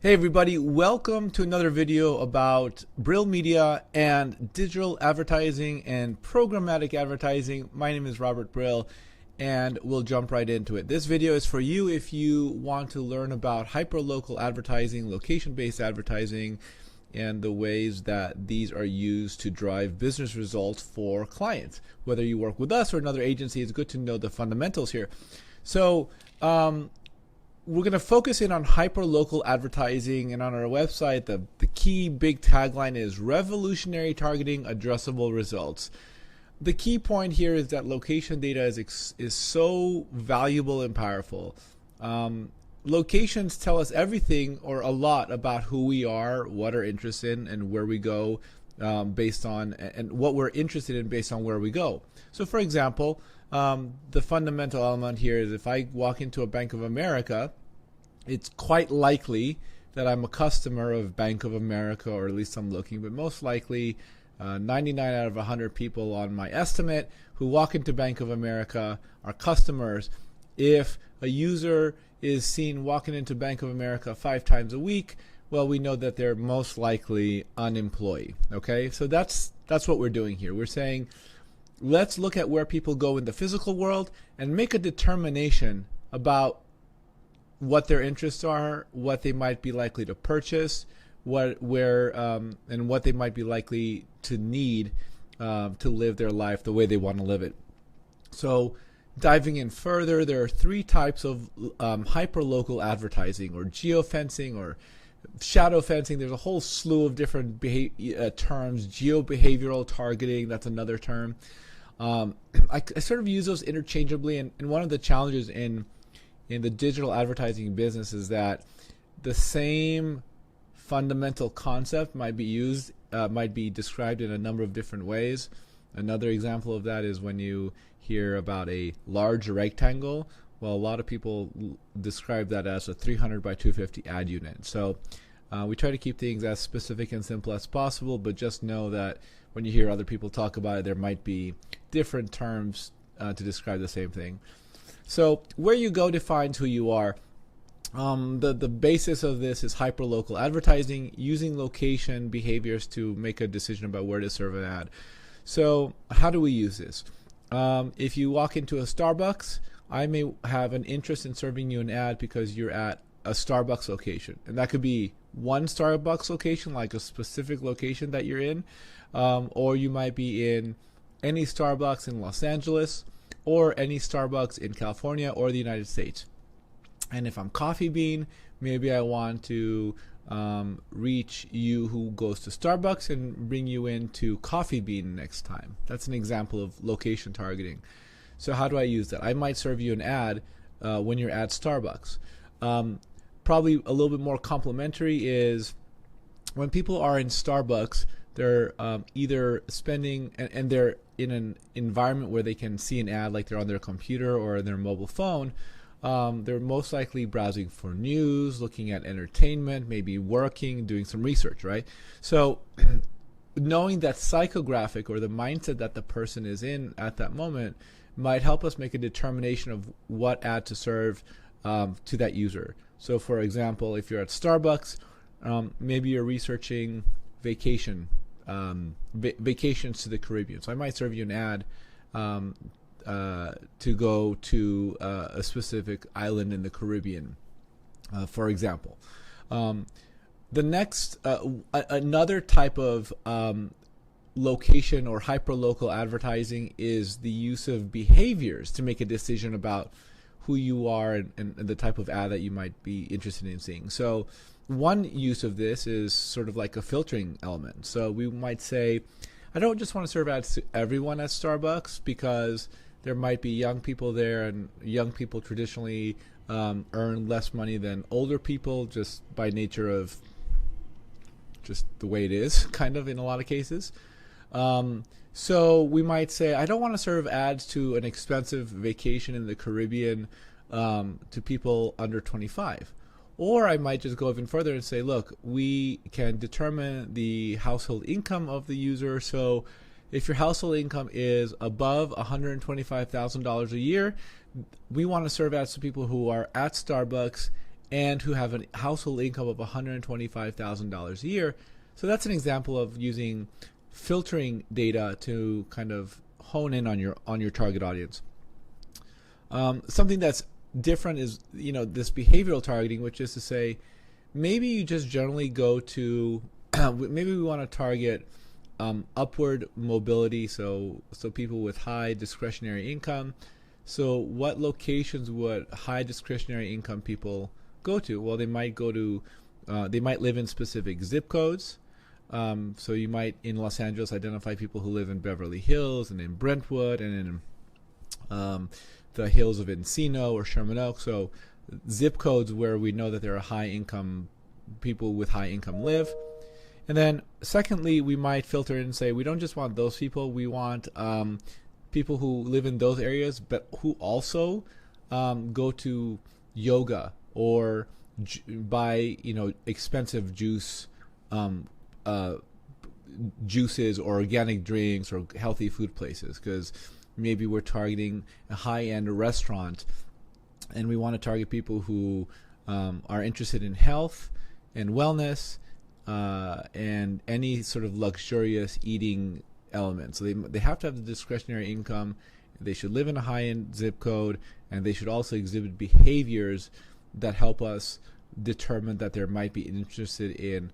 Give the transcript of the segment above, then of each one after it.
Hey everybody, welcome to another video about Brill Media and digital advertising and programmatic advertising. My name is Robert Brill and we'll jump right into it. This video is for you if you want to learn about hyperlocal advertising, location-based advertising, and the ways that these are used to drive business results for clients. Whether you work with us or another agency, it's good to know the fundamentals here. So, we're going to focus in on hyperlocal advertising, and on our website, the key big tagline is revolutionary targeting, addressable results. The key point here is that location data is so valuable and powerful. Locations tell us everything or a lot about who we are, what our interests in, and where we go based on, and what we're interested in based on where we go. So for example, the fundamental element here is if I walk into a Bank of America, it's quite likely that I'm a customer of Bank of America, or at least I'm looking, but most likely 99 out of 100 people on my estimate who walk into Bank of America are customers. If a user is seen walking into Bank of America 5 times a week, well, we know that they're most likely unemployed. Okay, so that's what we're doing here. We're saying, let's look at where people go in the physical world and make a determination about what their interests are, what they might be likely to purchase, and what they might be likely to need to live their life the way they want to live it. So diving in further, there are 3 types of hyperlocal advertising, or geofencing, or shadow fencing. There's a whole slew of different terms. Geo-behavioral targeting, that's another term. I sort of use those interchangeably, and one of the challenges in the digital advertising business is that the same fundamental concept might be described in a number of different ways. Another example of that is when you hear about a large rectangle. Well, a lot of people describe that as a 300 by 250 ad unit. So we try to keep things as specific and simple as possible, but just know that when you hear other people talk about it, there might be different terms to describe the same thing. So where you go defines who you are. The basis of this is hyperlocal advertising, using location behaviors to make a decision about where to serve an ad. So how do we use this? If you walk into a Starbucks, I may have an interest in serving you an ad because you're at a Starbucks location. And that could be one Starbucks location, like a specific location that you're in, or you might be in any Starbucks in Los Angeles, or any Starbucks in California or the United States. And if I'm Coffee Bean, maybe I want to reach you who goes to Starbucks and bring you into Coffee Bean next time. That's an example of location targeting. So how do I use that? I might serve you an ad when you're at Starbucks. Probably a little bit more complimentary is when people are in Starbucks, they're either spending, and they're in an environment where they can see an ad, like they're on their computer or their mobile phone. They're most likely browsing for news, looking at entertainment, maybe working, doing some research, right? So knowing that psychographic, or the mindset that the person is in at that moment, might help us make a determination of what ad to serve to that user. So for example, if you're at Starbucks, maybe you're researching vacations to the Caribbean. So I might serve you an ad to go to a specific island in the Caribbean, for example. The next, another type of location or hyperlocal advertising is the use of behaviors to make a decision about who you are and the type of ad that you might be interested in seeing. So one use of this is sort of like a filtering element. So we might say, I don't just want to serve ads to everyone at Starbucks because there might be young people there, and young people traditionally earn less money than older people just by nature of just the way it is, kind of, in a lot of cases. So we might say, I don't want to serve ads to an expensive vacation in the Caribbean to people under 25. Or I might just go even further and say, look, we can determine the household income of the user. So if your household income is above $125,000 a year, we want to serve ads to people who are at Starbucks and who have a household income of $125,000 a year. So that's an example of using filtering data to kind of hone in on your target audience. Something that's different is this behavioral targeting, which is to say, maybe you just generally go to maybe we want to target upward mobility, so people with high discretionary income. So what locations would high discretionary income people go to? Well, they might live in specific zip codes. So you might, in Los Angeles, identify people who live in Beverly Hills and in Brentwood and in the hills of Encino or Sherman Oaks. So zip codes where we know that there are high income people with high income live. And then secondly, we might filter in and say, we don't just want those people, we want people who live in those areas, but who also go to yoga or buy expensive juices or organic drinks or healthy food places, because maybe we're targeting a high-end restaurant and we want to target people who are interested in health and wellness and any sort of luxurious eating element. So they have to have the discretionary income, they should live in a high-end zip code, and they should also exhibit behaviors that help us determine that they might be interested in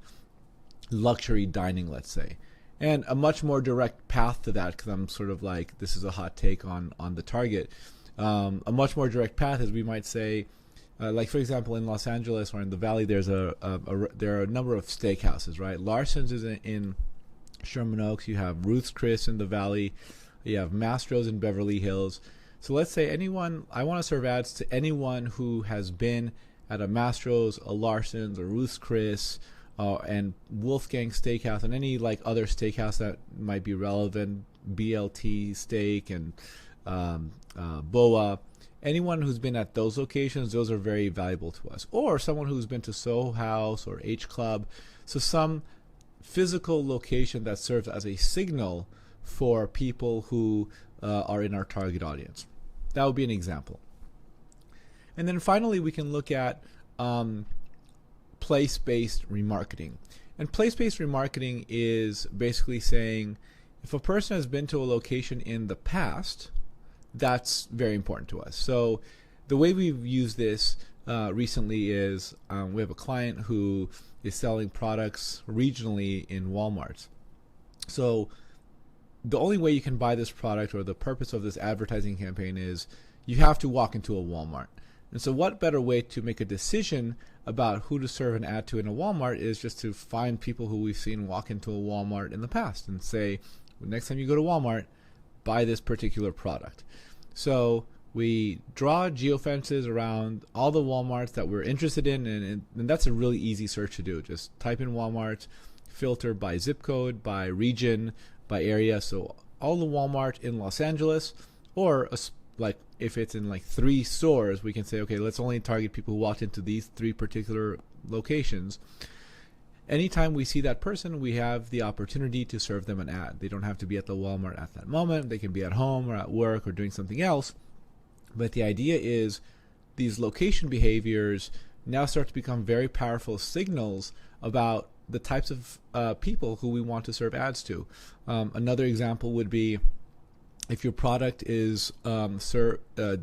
luxury dining, let's say. And a much more direct path to that, because I'm sort of like, this is a hot take on the target. A much more direct path is, we might say, like for example, in Los Angeles or in the Valley, there are a number of steakhouses, right? Larson's is in Sherman Oaks. You have Ruth's Chris in the Valley. You have Mastro's in Beverly Hills. So let's say I want to serve ads to anyone who has been at a Mastro's, a Larson's, or Ruth's Chris, and Wolfgang Steakhouse, and any like other steakhouse that might be relevant, BLT Steak and Boa. Anyone who's been at those locations, those are very valuable to us. Or someone who's been to Soho House or H Club. So some physical location that serves as a signal for people who are in our target audience. That would be an example. And then finally, we can look at place-based remarketing. And place-based remarketing is basically saying, if a person has been to a location in the past, that's very important to us. So the way we've used this recently is we have a client who is selling products regionally in Walmart. So the only way you can buy this product, or the purpose of this advertising campaign, is you have to walk into a Walmart. And so what better way to make a decision about who to serve an ad to in a Walmart is just to find people who we've seen walk into a Walmart in the past and say, next time you go to Walmart, buy this particular product. So we draw geofences around all the Walmarts that we're interested in, and that's a really easy search to do. Just type in Walmart, filter by zip code, by region, by area. So all the Walmart in Los Angeles, or like if it's in like 3 stores, we can say, okay, let's only target people who walked into these 3 particular locations. Anytime we see that person, we have the opportunity to serve them an ad. They don't have to be at the Walmart at that moment. They can be at home or at work or doing something else. But the idea is these location behaviors now start to become very powerful signals about the types of people who we want to serve ads to. Another example would be, if your product is sold at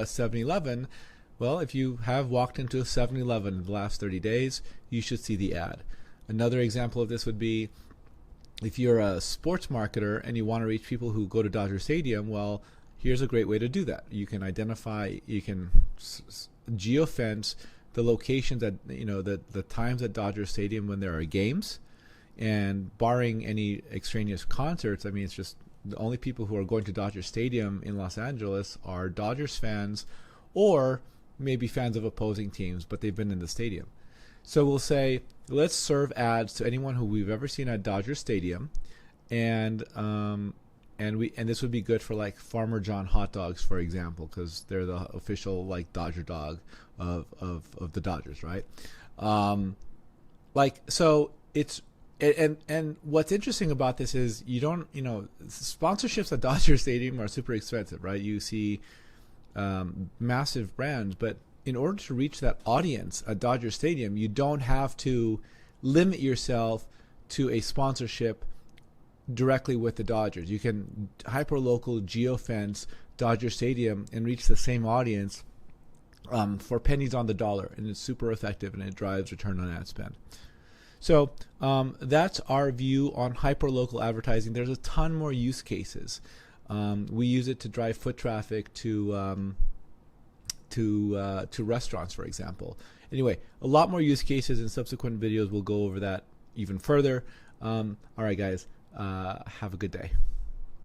7-Eleven, well, if you have walked into a 7-Eleven in the last 30 days, you should see the ad. Another example of this would be, if you're a sports marketer and you want to reach people who go to Dodger Stadium, well, here's a great way to do that. You can geofence the locations at, the times at Dodger Stadium when there are games, and barring any extraneous concerts, I mean, it's just the only people who are going to Dodger Stadium in Los Angeles are Dodgers fans, or maybe fans of opposing teams, but they've been in the stadium. So we'll say, let's serve ads to anyone who we've ever seen at Dodger Stadium, and this would be good for like Farmer John hot dogs, for example, because they're the official like Dodger dog of the Dodgers, right? So it's and what's interesting about this is sponsorships at Dodger Stadium are super expensive, right? You see massive brands, but in order to reach that audience at Dodger Stadium, you don't have to limit yourself to a sponsorship directly with the Dodgers. You can hyperlocal geofence Dodger Stadium and reach the same audience for pennies on the dollar, and it's super effective and it drives return on ad spend. So that's our view on hyperlocal advertising. There's a ton more use cases. We use it to drive foot traffic to restaurants, for example. Anyway, a lot more use cases. In subsequent videos, we'll go over that even further. All right, guys, have a good day.